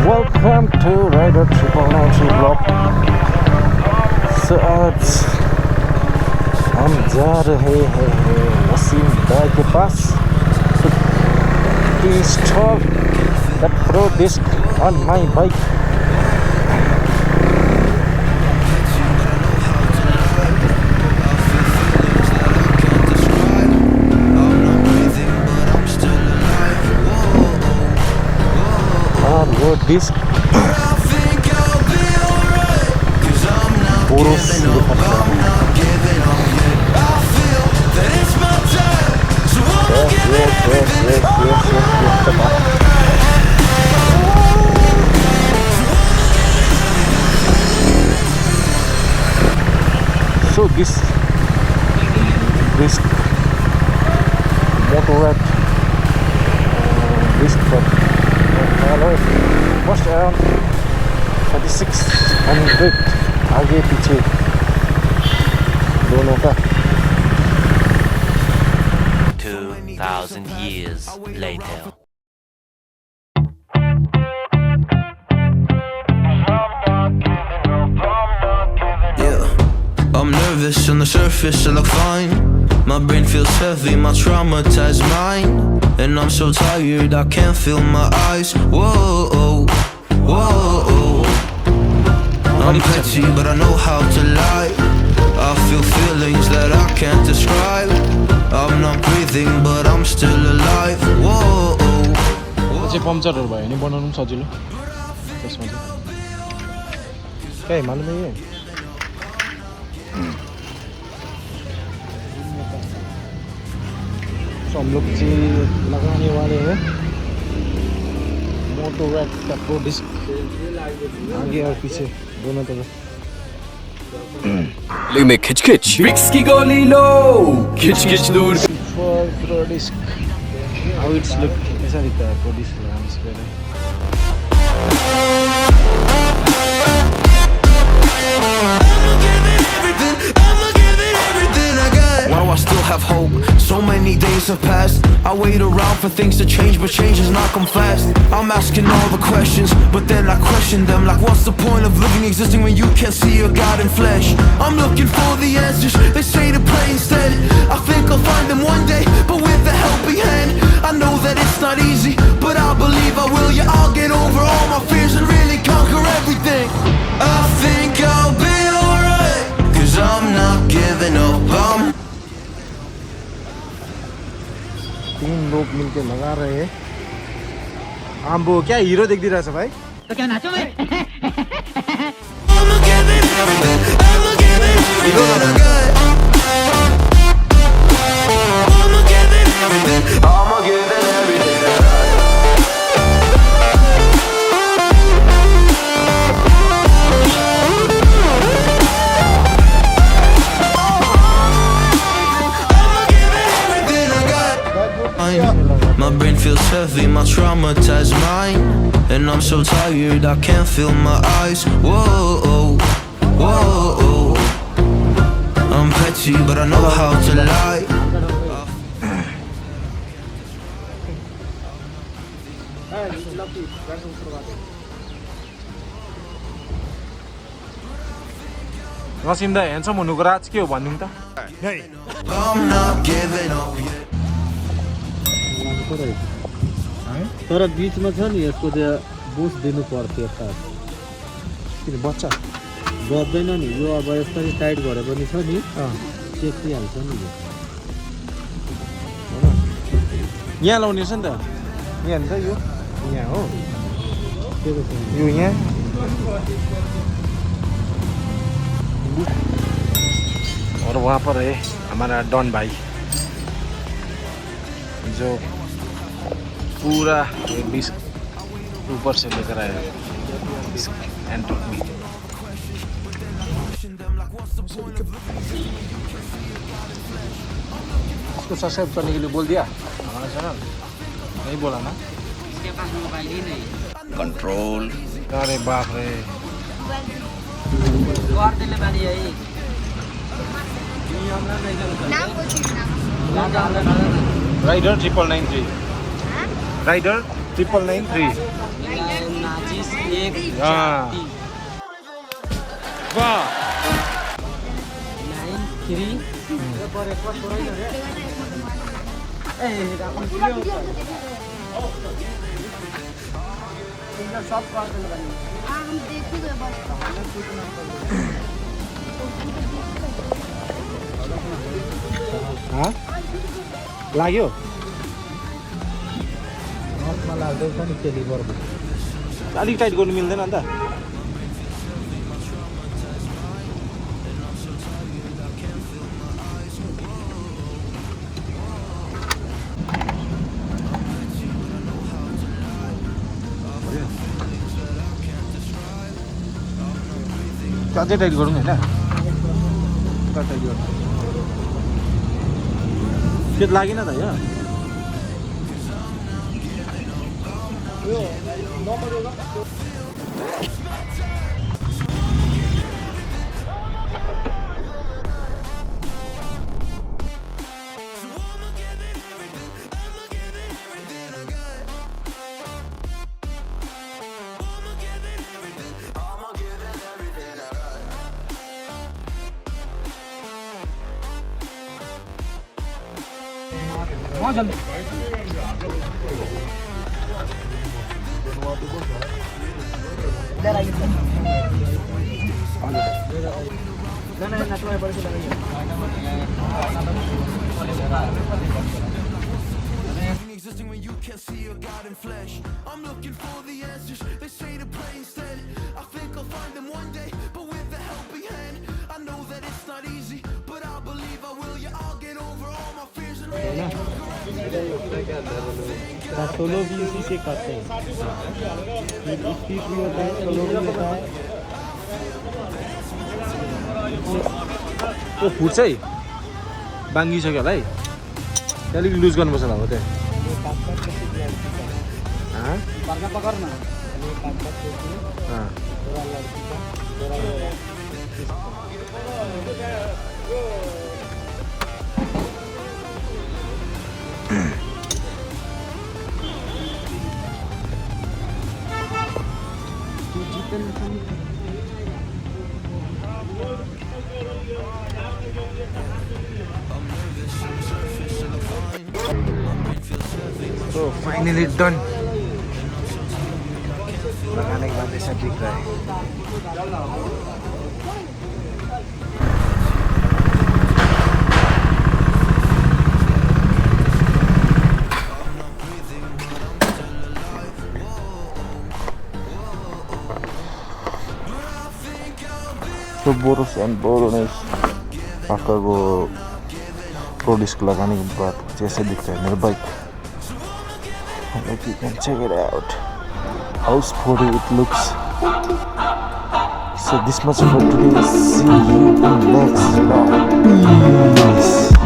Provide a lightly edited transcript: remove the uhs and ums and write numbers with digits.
Welcome to Rider 993 vlog. So आज हम जा रहे हैं वसीम भाई के पास to install the Pro disc on my bike. Pro disc boros So this disc Motorrad disc for first around 3600 आगे पीछे दोनों का 2000 years later. Yeah, I'm nervous on the surface, I look fine. My brain feels heavy, my traumatized mind. And I'm so tired, I can't feel my eyes. Whoa, whoa. I'm petty, but I know how to lie. I feel feelings that I can't describe. I'm not breathing, but I'm still alive. Whoa. चाहिँ पम्चरहरु भयो नि बनाउनु सजिलो त्यसमा चाहिँ के मालुम है So हम लोग जी लगाने वाले हैं मोटोरैड का प्रो डिस्क आगे और पीछे दोनों तरफ ले में खिच विक्स की गोली लो खिच दूर for pro disc how it's look ऐसा दिखता है pro disc लगाने से पहले Why do I still have hope? So many days have passed. I wait around for things to change, but change has not come fast. I'm asking all the questions, but then I question them. Like, what's the point of living, existing when you can't see your God in flesh? I'm looking for the answers, they say to pray instead. I think I'll find them one day, but with a helping hand. I know that it's not easy, but I believe I will. Yeah, I'll get over all my fears and really conquer everything. I think I'll be alright, 'cause I'm not giving up. तीन लोग मिलके लगा रहे हैं आम्बो क्या hero देखिदिरा छ भाई तो क्या नाचो मैं My brain feels heavy, my traumatized mind. And I'm so tired, I can't feel my eyes. Whoa. I'm petty, but I know how to lie. नसिम दा ह्यान्डसम हुनुको राज के हो भन्दिनु त I'm not giving up yet. तर बीचमा छ नि यसको चाहिँ बुस्ट दिनु पर्थ्यो यता किन बच्चा बज्दैन नि यो अब यसरी टाइट गरे पनि छ नि चेकिहाल्छ नि यहाँ लाउने छ नि त यहाँ नि त यो यहाँ हो यो यहाँ और वहाँ पर है हमारा डॉन भाई जो पूरा डिस्क ऊपर से लेकर आया एंड टॉप में इसको सब्सक्राइब करने के लिए बोल दिया हमारा चैनल नहीं बोला ना इसके पास मोबाइल ही नहीं कंट्रोल अरे बाप रे और दिले वाली है राइडर 993 राइडर 993 एक हाँ। 9 3 हाँ लाग्यो नटमा लाग्दैछ नि त्यसले गर्दा अलिक टाइट गर्नु मिल्दैन अन्त अझै टाइट गरौँ होइन टाइट गरौँ त्यो लागेन त यहाँ Existing when you can't see your God in flesh. I'm looking for the answers. They say to pray instead. I think I'll find them one day, but with a helping hand. I know that it's not easy, but I believe I will. Yeah, I'll get over all my fears and solo भी इसी से करते हैं speed भी होता है solo भी होता है ओ फुट्छ है बाङ्गिसक्यो होला है त्यो अलिक लुज गर्नुपर्छ होला हो त्यहाँ पकड्न So finally done. Mechanic bandai sa दिख रहा है So boros and boroness after वो pro disc लगाने के बाद जैसे दिखता है मेरा bike like you can check it out how sporty it looks. So this much for today. See you in next vlog. Peace.